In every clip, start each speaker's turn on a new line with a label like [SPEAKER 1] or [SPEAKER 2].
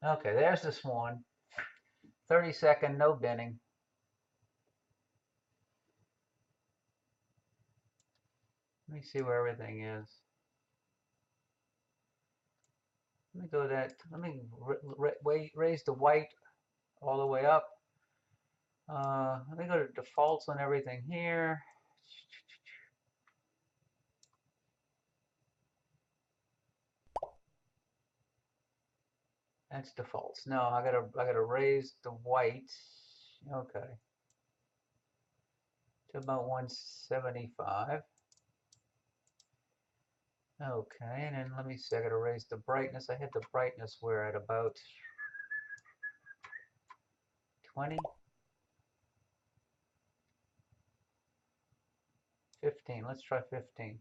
[SPEAKER 1] Okay, there's the swan. 30-second, no binning. Let me see where everything is. Let me go that. Let me raise the white all the way up. Let me go to defaults on everything here. That's defaults. No, I gotta raise the white. Okay. To about 175. Okay, and then let me see, I gotta raise the brightness. I hit the brightness where at about 20, 15. Let's try 15.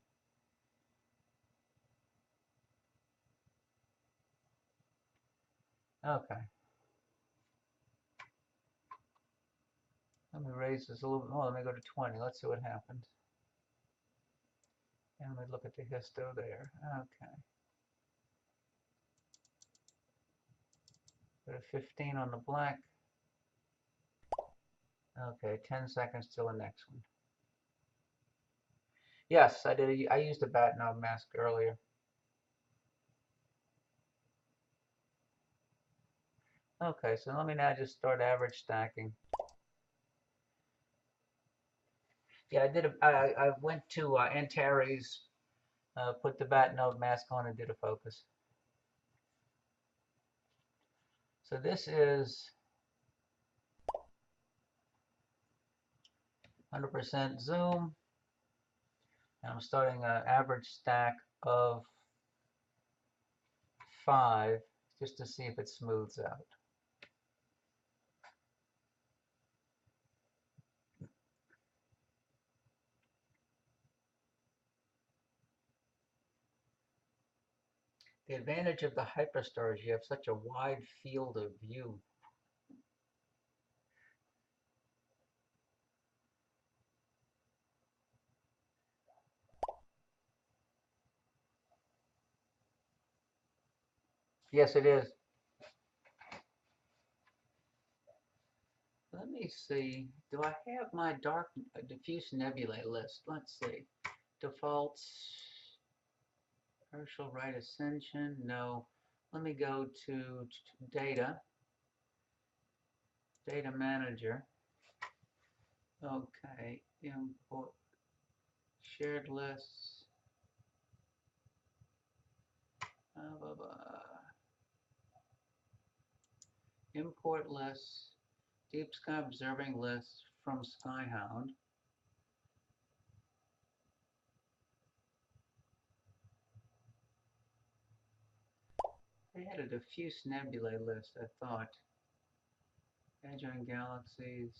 [SPEAKER 1] Okay. Let me raise this a little bit more. Let me go to 20. Let's see what happens. And let me look at the histo there. Okay. Go to 15 on the black. Okay, 10 seconds till the next one. Yes, I did. I used a bat knob mask earlier. Okay, so let me now just start average stacking. Yeah, I did. I went to Antares, put the bat knob mask on, and did a focus. So this is 100% zoom, and I'm starting an average stack of 5 just to see if it smooths out. The advantage of the Hyperstar is you have such a wide field of view. Yes, it is. Let me see. Do I have my dark diffuse nebulae list? Let's see. Defaults. Partial right ascension. No. Let me go to data. Data manager. Okay. Import shared lists. Import lists. Deep Sky Observing Lists from Skyhound. They had a diffuse nebulae list, I thought. Measuring galaxies.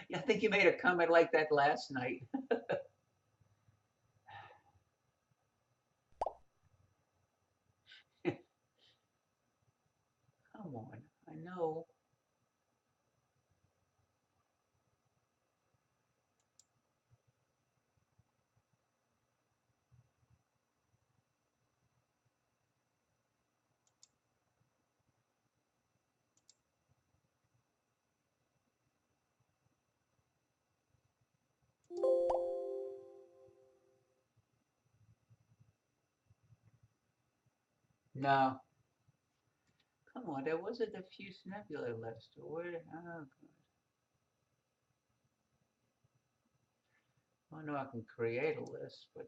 [SPEAKER 1] Yeah, I think you made a comment like that last night. Come on, I know. No. Come on, there was a diffuse nebulae list. Where? Oh, God. I know I can create a list, but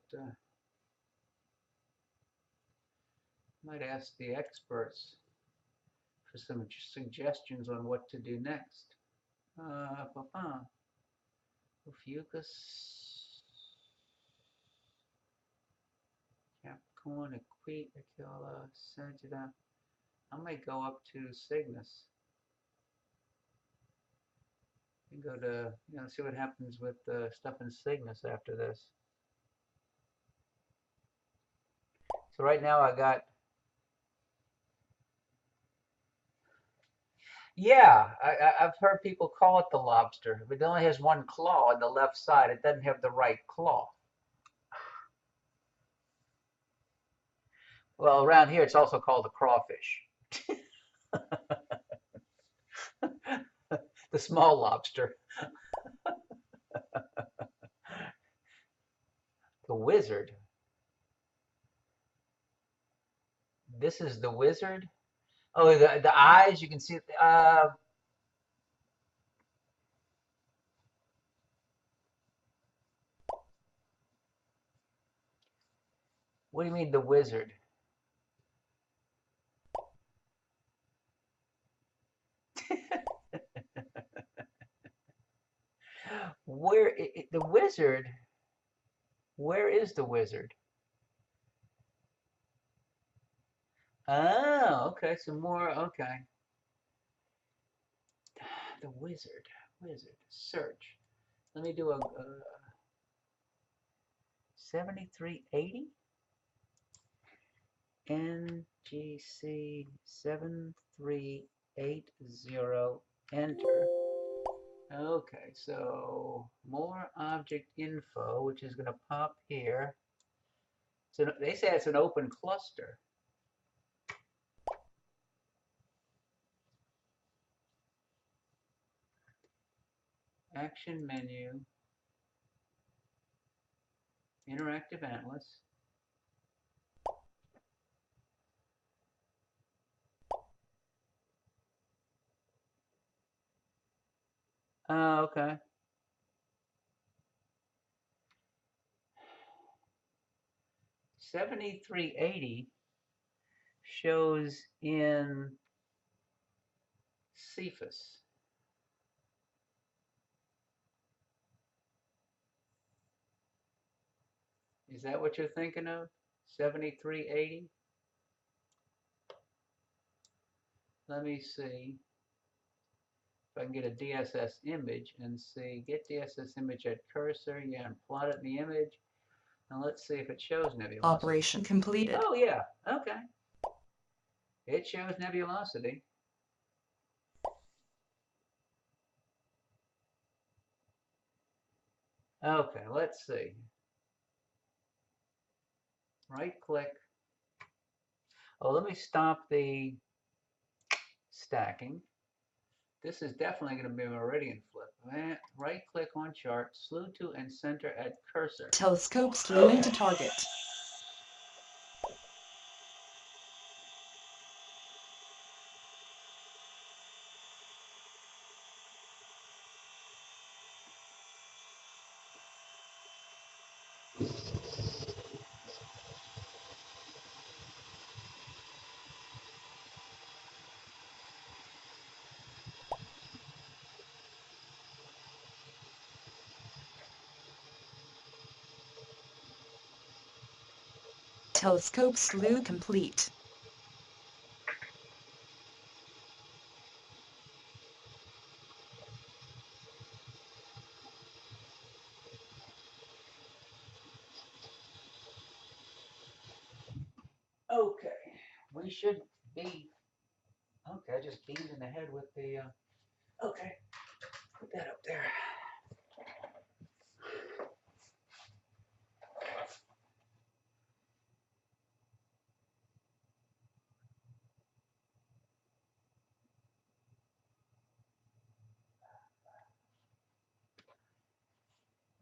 [SPEAKER 1] might ask the experts for some suggestions on what to do next. Ophiuchus, Capricorn, Aquila, Sagitta. I might go up to Cygnus and go to, see what happens with stuff in Cygnus after this. So right now I got Yeah, I've heard people call it the lobster, but it only has one claw on the left side. It doesn't have the right claw. Well, around here it's also called a crawfish. The small lobster. The wizard. This is the wizard. Oh, the eyes, you can see. What do you mean the wizard? The wizard? Where is the wizard? Oh, okay. Some more. Okay. The wizard. Wizard. Search. Let me do a 7380. NGC 7380. Enter. Okay, so more object info, which is going to pop here. So they say it's an open cluster. Action menu, interactive atlas. Okay. $73.80 shows in Cephas. Is that what you're thinking of? 73.80? Let me see if I can get a DSS image and see, get DSS image at cursor, yeah, and plot it in the image. And let's see if it shows nebulosity.
[SPEAKER 2] Operation completed.
[SPEAKER 1] Oh, yeah, okay. It shows nebulosity. Okay, let's see. Right click. Oh, let me stop the stacking. This is definitely going to be a meridian flip. Right click on chart, slew to and center at cursor.
[SPEAKER 2] Telescope slew into target. Telescope slew complete.
[SPEAKER 1] Okay, we should be. Okay, I just beamed in the head with the. Okay, put that up there.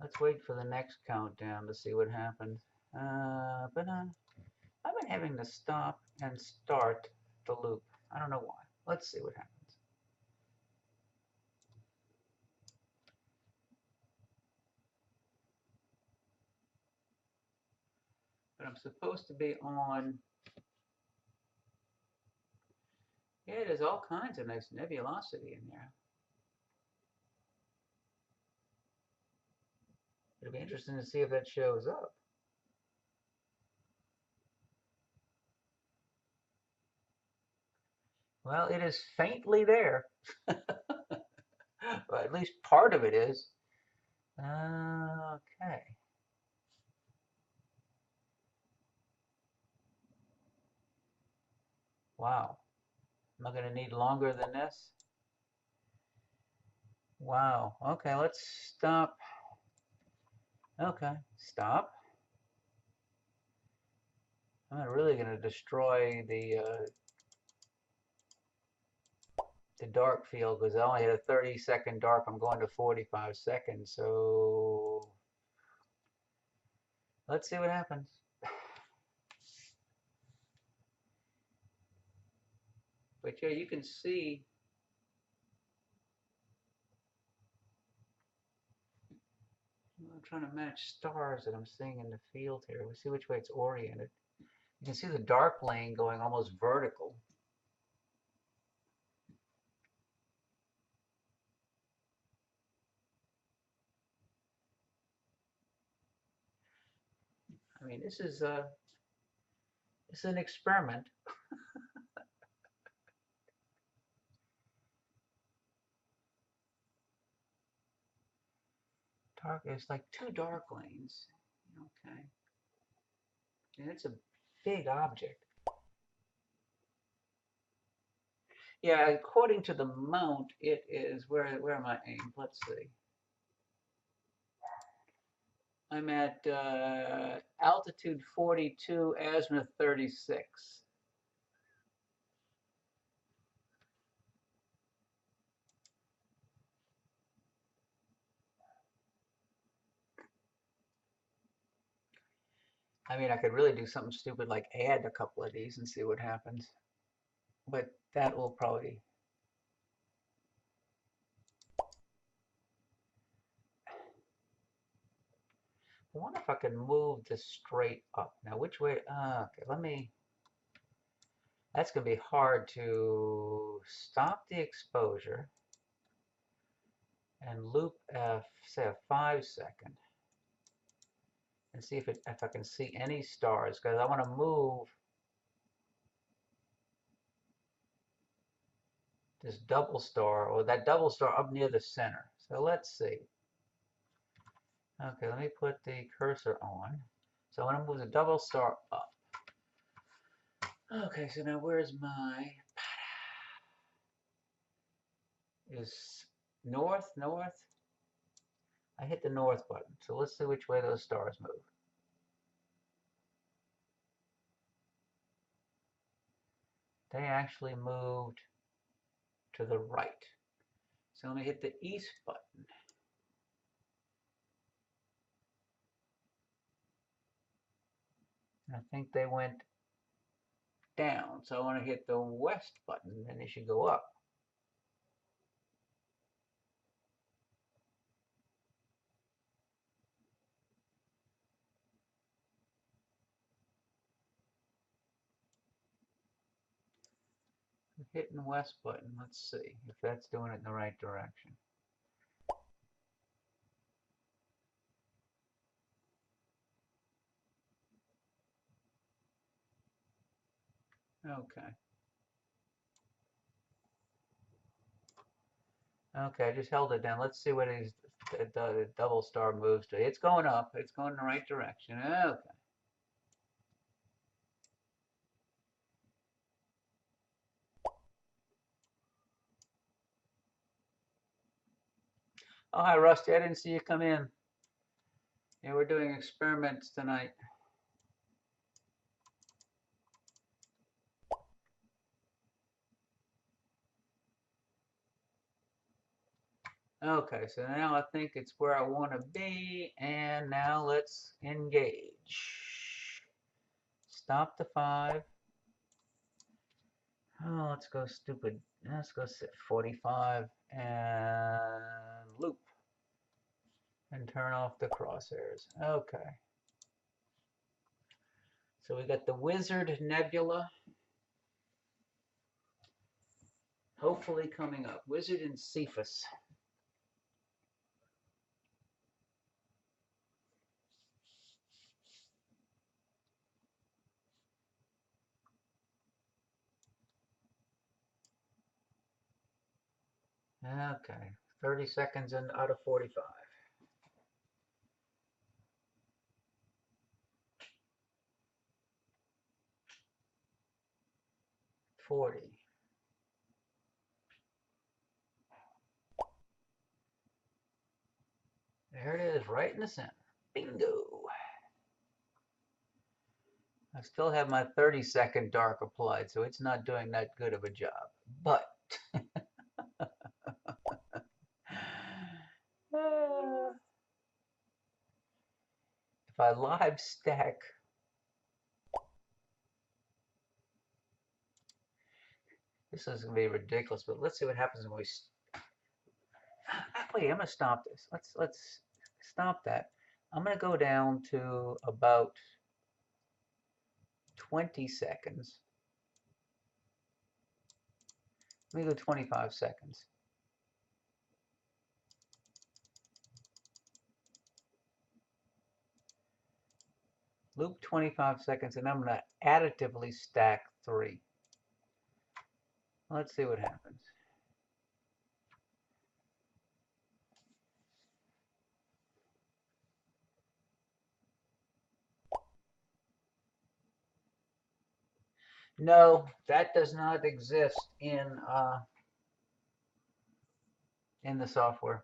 [SPEAKER 1] Let's wait for the next countdown to see what happens. But I've been having to stop and start the loop. I don't know why. Let's see what happens. But I'm supposed to be on. Yeah, there's all kinds of nice nebulosity in there. It'll be interesting to see if that shows up. Well, it is faintly there. Well, at least part of it is. Okay. Wow. Am I going to need longer than this? Wow. Okay, let's stop. Okay, stop. I'm really going to destroy the dark field because I only had a 30-second dark. I'm going to 45 seconds. So let's see what happens. But yeah, you can see. I'm trying to match stars that I'm seeing in the field here. We'll see which way it's oriented. You can see the dark lane going almost vertical. I mean, this is an experiment. Dark, it's like two dark lanes. Okay. And it's a big object. Yeah, according to the mount, it is, where am I aimed? Let's see. I'm at altitude 42, azimuth 36. I mean, I could really do something stupid like add a couple of these and see what happens. But that will probably... I wonder if I can move this straight up. Now, which way? Okay, let me... That's going to be hard to stop the exposure and loop F, say a 5-second, and see if I can see any stars, because I want to move this double star, or that double star up near the center. So let's see. Okay, let me put the cursor on. So I want to move the double star up. Okay, so now where's my... Is north, north? I hit the north button, so let's see which way those stars move. They actually moved to the right. So let me hit the east button. I think they went down, so I want to hit the west button, and they should go up. I'm hitting the west button. Let's see if that's doing it in the right direction. Okay. Okay, I just held it down. Let's see what the double star moves to. It's going up. It's going in the right direction. Okay. Oh, hi, Rusty. I didn't see you come in. Yeah, we're doing experiments tonight. Okay, so now I think it's where I want to be, and now let's engage. Stop the 5. Oh, let's go stupid. Let's go sit 45 and loop. And turn off the crosshairs. Okay. So we got the Wizard Nebula. Hopefully coming up. Wizard and Cephas. Okay. 30 seconds in out of 45. 40. There it is, right in the center. Bingo. I still have my 30-second dark applied, so it's not doing that good of a job. But if I live stack, this is going to be ridiculous, but let's see what happens when we... Wait, I'm going to stop this. Let's stop that. I'm going to go down to about 20 seconds. Let me go 25 seconds. Loop 25 seconds, and I'm going to additively stack 3. Let's see what happens. No, that does not exist in the software.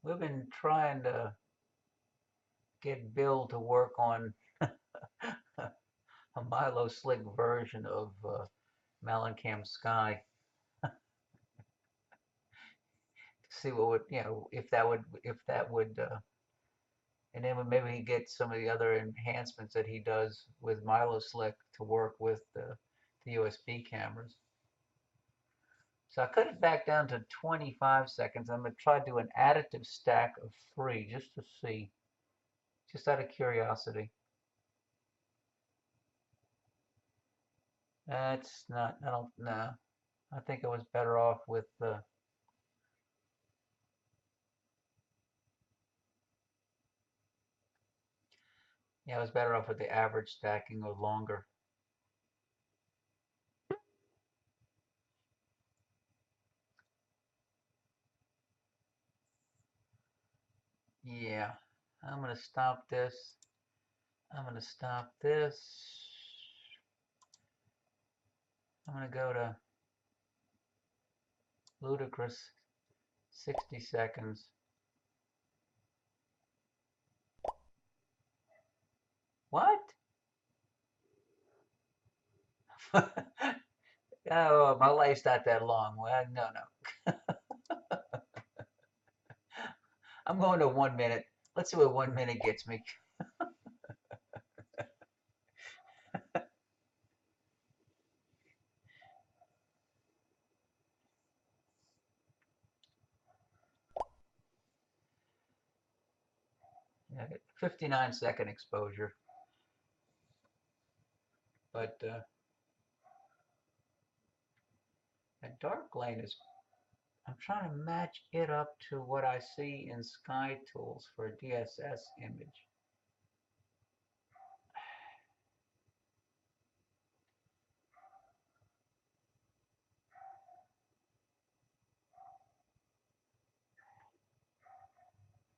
[SPEAKER 1] We've been trying to get Bill to work on a Milo Slick version of Mellencamp Sky. See what would, if that would, and then maybe get some of the other enhancements that he does with Milo Slick to work with the USB cameras. So I cut it back down to 25 seconds. I'm going to try to do an additive stack of 3 just to see, just out of curiosity. That's not, I don't know. I think I was better off with the... Yeah, I was better off with the average stacking or longer. Yeah, I'm going to stop this. I'm going to stop this. I'm going to go to ludicrous 60 seconds. What? Oh, my life's not that long. Well, no. I'm going to 1 minute. Let's see what 1 minute gets me. Yeah, 59-second exposure. But that dark lane is, I'm trying to match it up to what I see in Sky Tools for a DSS image.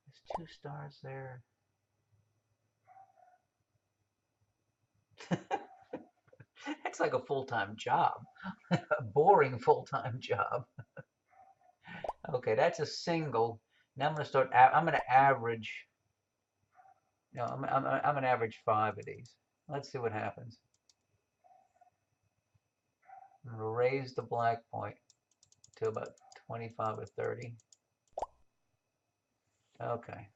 [SPEAKER 1] There's 2 stars there. That's like a full-time job. A boring full-time job. Okay, that's a single. Now I'm going to start, I'm going to average, I'm going to average 5 of these. Let's see what happens. I'm going to raise the black point to about 25 or 30. Okay.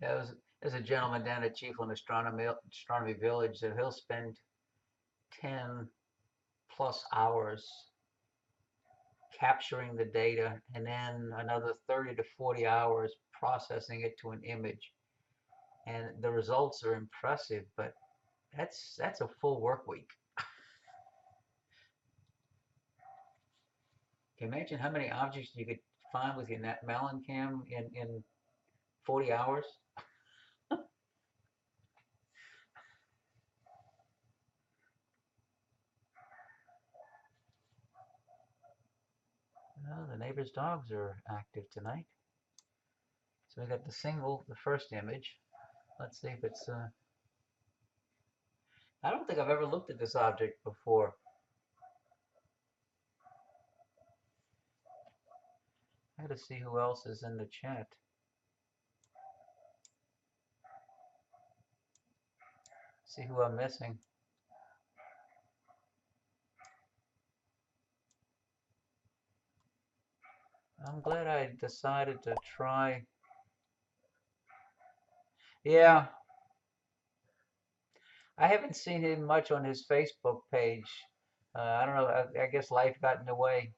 [SPEAKER 1] There's a gentleman down at Chiefland Astronomy Village that he'll spend 10+ hours capturing the data and then another 30 to 40 hours processing it to an image. And the results are impressive, but that's a full work week. Can you imagine how many objects you could find with your Mellencamp in 40 hours? Well, the neighbor's dogs are active tonight. So we got the first image. Let's see if it's, I don't think I've ever looked at this object before. I gotta see who else is in the chat. See who I'm missing. I'm glad I decided to try. Yeah, I haven't seen him much on his Facebook page. I don't know, I guess life got in the way.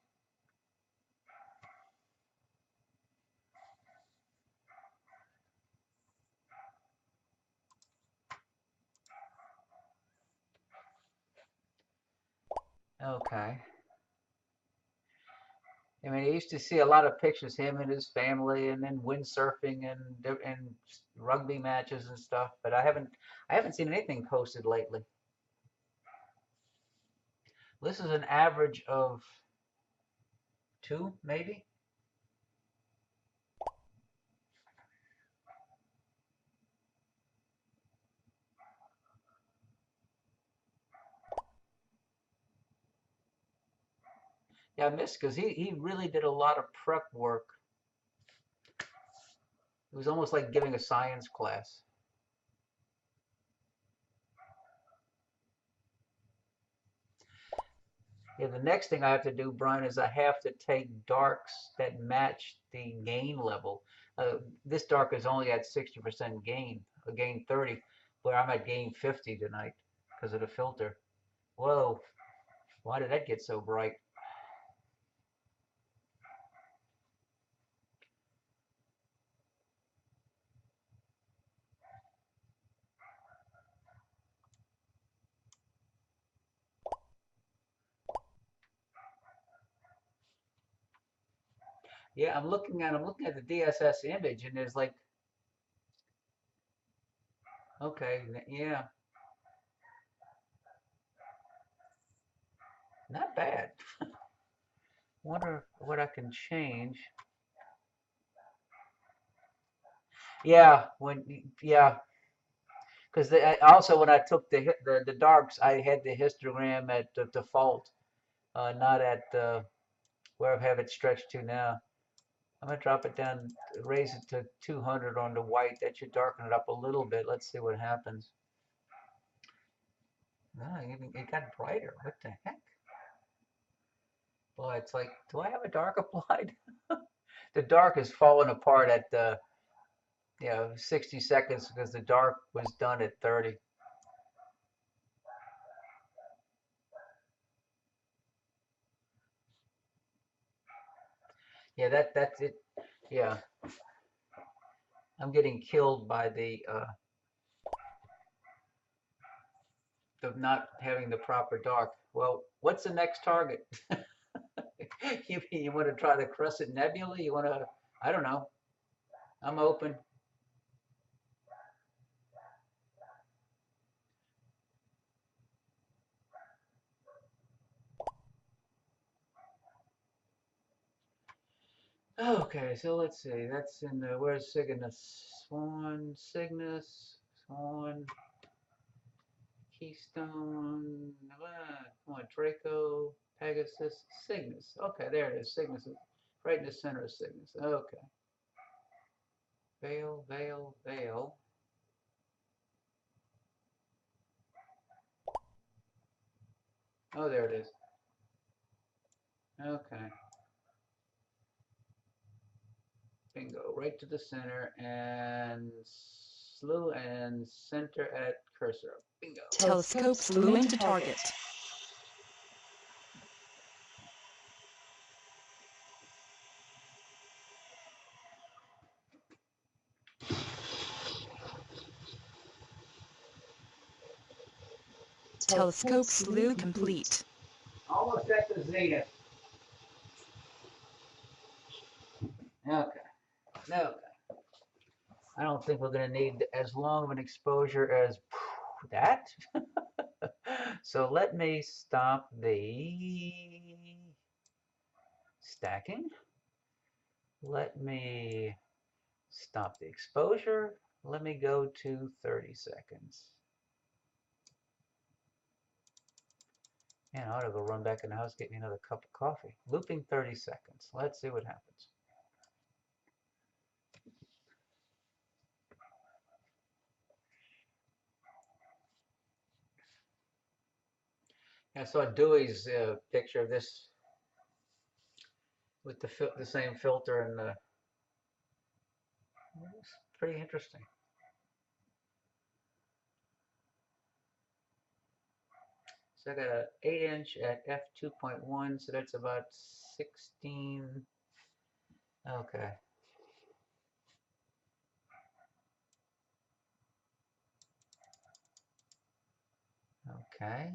[SPEAKER 1] Okay. I mean, I used to see a lot of pictures, him and his family, and then windsurfing and rugby matches and stuff. But I haven't seen anything posted lately. This is an average of 2, maybe. Yeah, I missed because he really did a lot of prep work. It was almost like giving a science class. Yeah, the next thing I have to do, Brian, is I have to take darks that match the gain level. This dark is only at 60% gain, gain 30, where I'm at gain 50 tonight because of the filter. Whoa, why did that get so bright? Yeah, I'm looking at the DSS image, and there's like, okay, yeah, not bad. Wonder what I can change. Yeah, yeah, because also when I took the darks, I had the histogram at the default, not at where I have it stretched to now. I'm gonna drop it down, raise it to 200 on the white. That should darken it up a little bit. Let's see what happens. No, it got brighter. What the heck? Boy, it's like, do I have a dark applied? The dark is falling apart at 60 seconds because the dark was done at 30. Yeah, that's it. Yeah, I'm getting killed by the not having the proper dark. Well, what's the next target? You want to try the Crescent Nebula? You want to? I don't know. I'm open. Okay, so let's see. That's in the, where's Cygnus? Cygnus, Swan, Keystone, come on, Draco, Pegasus, Cygnus. Okay, there it is. Cygnus is right in the center of Cygnus. Okay. Veil, veil, veil. Oh, there it is. Okay. Bingo. Right to the center and slew and center at cursor. Bingo.
[SPEAKER 2] Telescope slew into target. Telescope slew complete.
[SPEAKER 1] Almost at the zenith. Okay. Okay. I don't think we're going to need as long of an exposure as that. So let me stop the stacking. Let me Stop the exposure. Let me go to 30 seconds. Man, I ought to go run back in the house, get me another cup of coffee. Looping 30 seconds. Let's see what happens. I saw Dewey's picture of this with the same filter, and it's pretty interesting. So I got an 8-inch at f2.1, so that's about 16. Okay. Okay.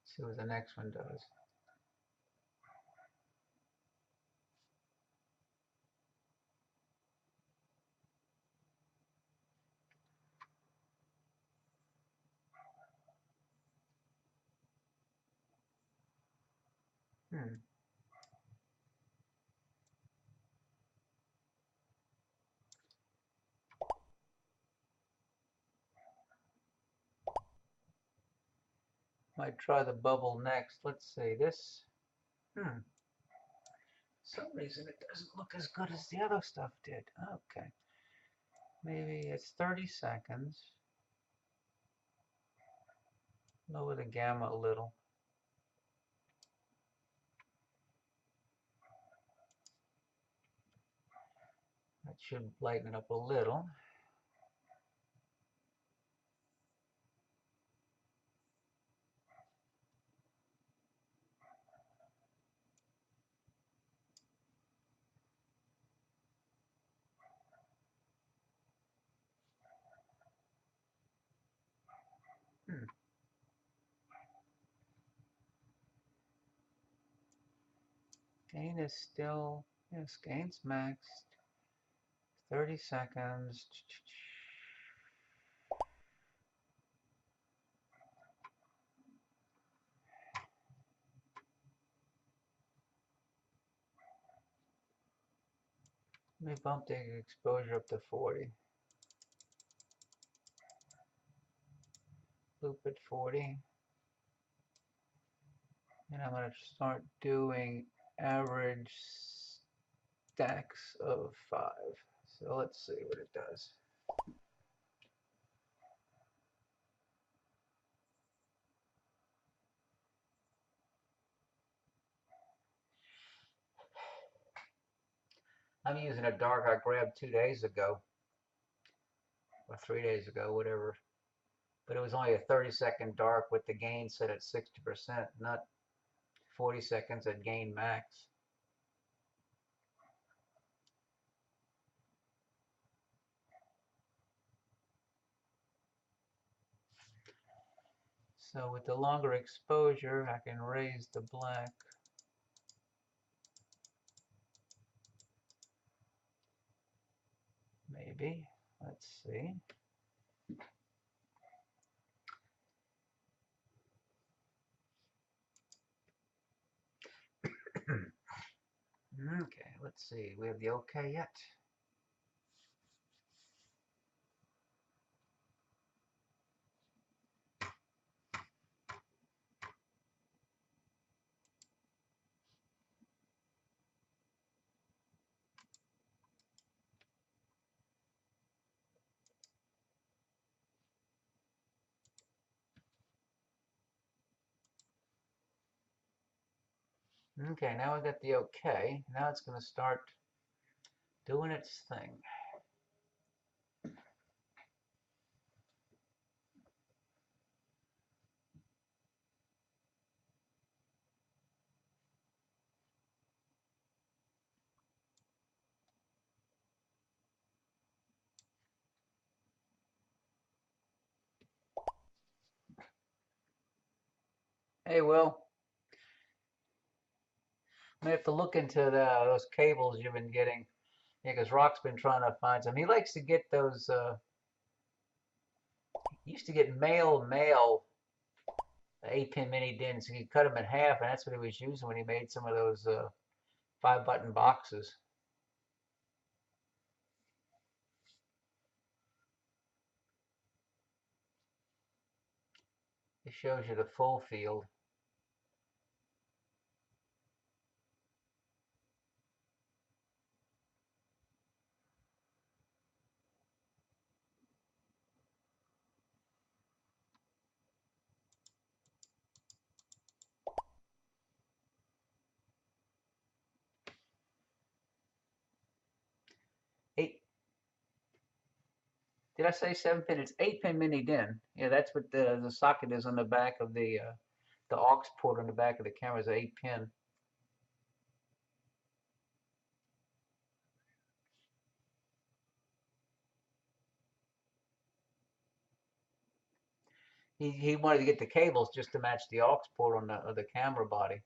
[SPEAKER 1] See what the next one does. Might try the bubble next. Let's see this. For some reason it doesn't look as good as the other stuff did. Okay. Maybe it's 30 seconds. Lower the gamma a little. That should lighten it up a little. Gain is still, yes, gain's maxed. 30 seconds. Let me bump the exposure up to 40. Loop at 40. And I'm going to start doing average stacks of 5. So let's see what it does. I'm using a dark I grabbed 2 days ago, or 3 days ago, whatever. But it was only a 30-second dark with the gain set at 60%, not 40 seconds at gain max. So with the longer exposure, I can raise the black. Maybe. Let's see. Okay, let's see. We have the okay yet. Okay, now we got the okay. Now it's going to start doing its thing. Hey, Will, I have to look into those cables you've been getting. Yeah, because Rock's been trying to find some. He likes to get those. He used to get mail 8-pin mini DINs. He cut them in half, and that's what he was using when he made some of those 5-button boxes. It shows you the full field. Eight. Did I say 7-pin? It's 8-pin mini DIN. Yeah, that's what the socket is on the back of the aux port on the back of the camera is 8-pin. He wanted to get the cables just to match the aux port on the camera body.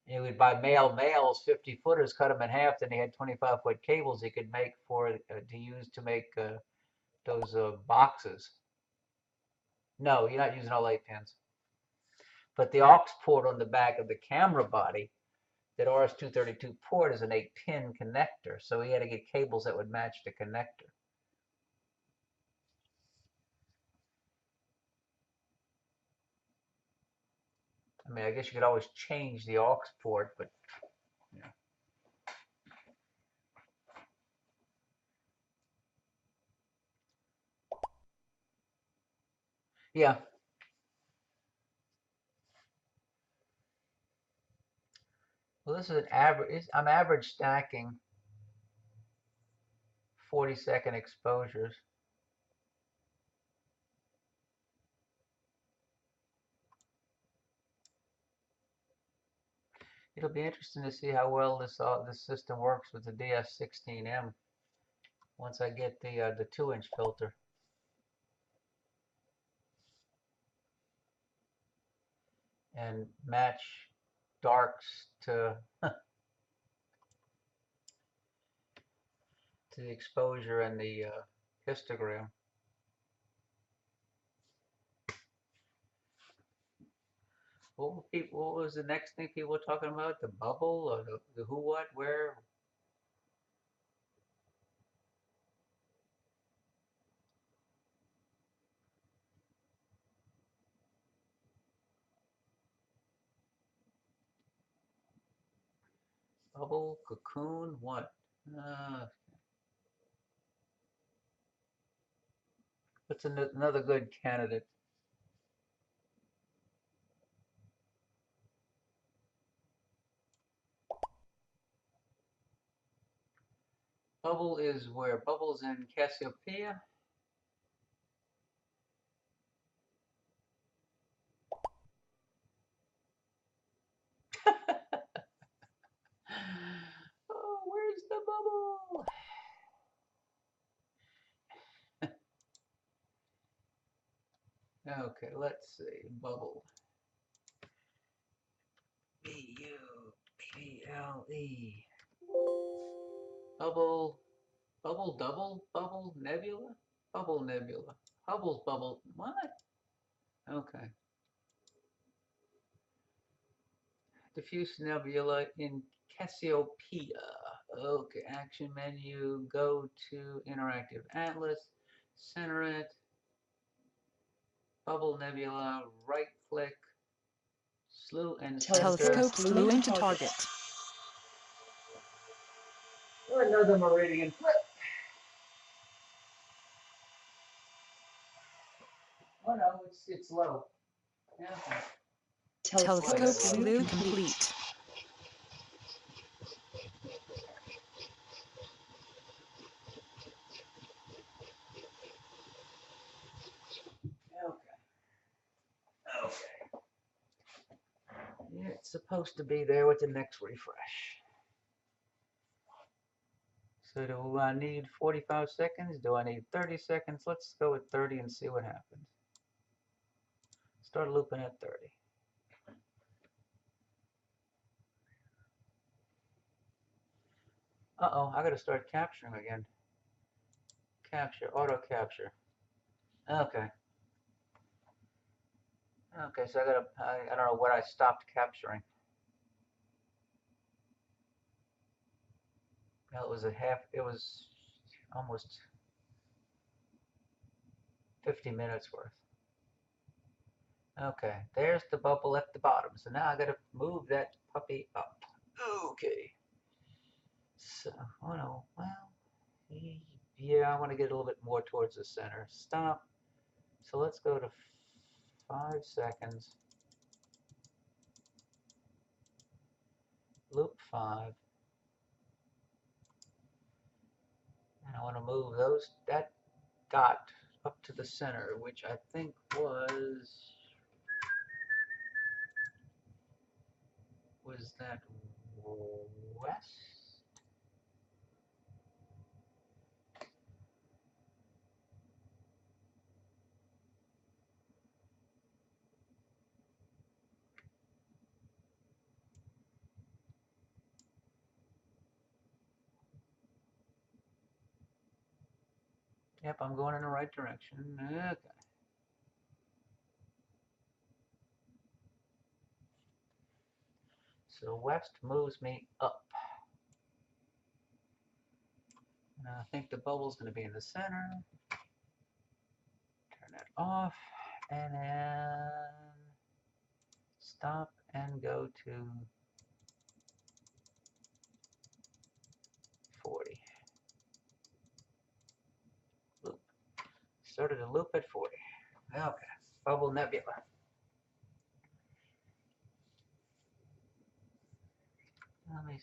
[SPEAKER 1] And he would buy males, 50 footers, cut them in half. Then he had 25-foot cables he could make for to use to make those boxes. No, you're not using all 8 pins. But the aux port on the back of the camera body, that RS-232 port is an 8-pin connector. So he had to get cables that would match the connector. I mean, I guess you could always change the aux port, but yeah. Yeah. Well, this is an average. I'm average stacking 40-second exposures. It'll be interesting to see how well this system works with the DS16M once I get the 2-inch filter. And match darks to to the exposure and the histogram. What was the next thing people were talking about? The bubble or the who, what, where? Bubble, cocoon, what? What's another good candidate? Bubble is where? Bubble's in Cassiopeia. Oh, where's the bubble? Okay, let's see. Bubble. B-U-B-L-E. Bubble. Bubble double? Bubble nebula? Bubble nebula. Hubble's bubble. What? Okay. Diffuse nebula in Cassiopeia. Okay, action menu. Go to interactive atlas. Center it. Bubble nebula. Right click. Slew and center.
[SPEAKER 2] Telescope slew into target.
[SPEAKER 1] Another meridian flip. Oh no, it's low. Yeah.
[SPEAKER 2] Telescope slew complete.
[SPEAKER 1] Okay. Yeah, it's supposed to be there with the next refresh. So do I need 45 seconds? Do I need 30 seconds? Let's go with 30 and see what happens. Start looping at 30. Uh-oh, I gotta start capturing again. Capture, auto capture. Okay. Okay, so I don't know what I stopped capturing. Well, it was almost 50 minutes worth. Okay, there's the bubble at the bottom. So now I gotta move that puppy up. Okay. So, oh no, well, yeah, I want to get a little bit more towards the center. Stop. So let's go to 5 seconds. Loop 5. And I want to move that dot up to the center, which I think was that west? Yep, I'm going in the right direction. Okay. So west moves me up. And I think the bubble's going to be in the center. Turn that off. And then stop and go to 40. Loop. Started a loop at 40. Okay. Bubble nebula. Let me